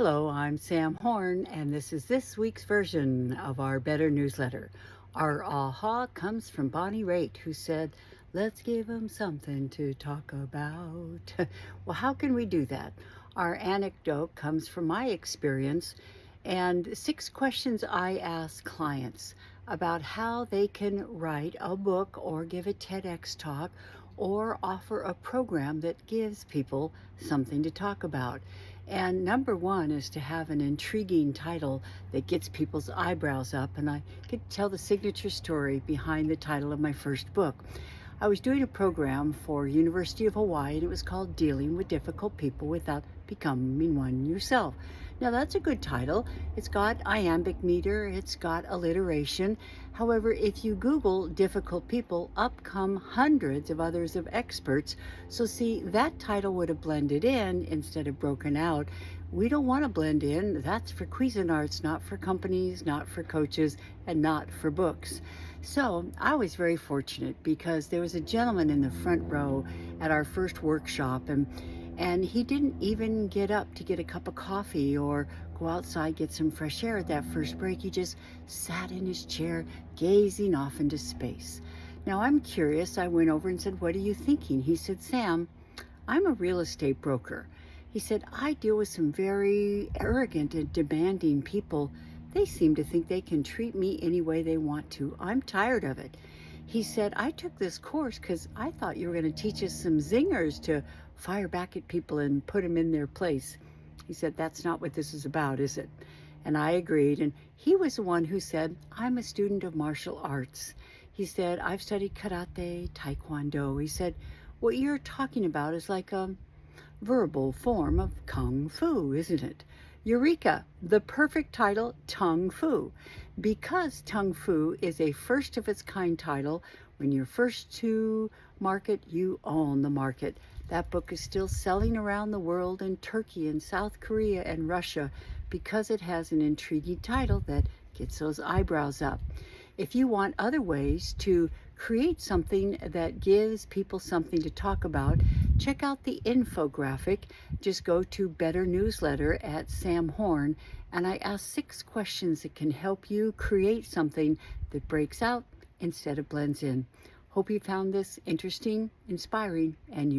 Hello, I'm Sam Horn, and this is this week's version of our Better newsletter. Our aha comes from Bonnie Raitt, who said, "Let's give them something to talk about." Well, how can we do that? Our anecdote comes from my experience and 6 questions I ask clients about how they can write a book or give a TEDx talk or offer a program that gives people something to talk about. And number one is to have an intriguing title that gets people's eyebrows up. And I could tell the signature story behind the title of my first book. I was doing a program for University of Hawaii, and it was called Dealing with Difficult People Without Becoming One Yourself. Now, that's a good title. It's got iambic meter, it's got alliteration. However, if you Google difficult people, up come hundreds of others of experts. So see, that title would have blended in instead of broken out. We don't want to blend in. That's for Cuisinarts, not for companies, not for coaches, and not for books. So I was very fortunate because there was a gentleman in the front row at our first workshop, and he didn't even get up to get a cup of coffee or go outside, get some fresh air at that first break. He just sat in his chair, gazing off into space. Now I'm curious. I went over and said, "What are you thinking?" He said, "Sam, I'm a real estate broker." He said, "I deal with some very arrogant and demanding people. They seem to think they can treat me any way they want to. I'm tired of it." He said, "I took this course because I thought you were going to teach us some zingers to fire back at people and put them in their place." He said, "That's not what this is about, is it?" And I agreed. And he was the one who said, "I'm a student of martial arts." He said, "I've studied karate, taekwondo." He said, "What you're talking about is like a verbal form of kung fu, isn't it?" Eureka! The perfect title, Tung Fu. Because Tung Fu is a first of its kind title, when you're first to market, you own the market. That book is still selling around the world in Turkey and South Korea and Russia because it has an intriguing title that gets those eyebrows up. If you want other ways to create something that gives people something to talk about, check out the infographic. Just go to Better Newsletter at Sam Horn, and I ask 6 questions that can help you create something that breaks out instead of blends in. Hope you found this interesting, inspiring, and useful.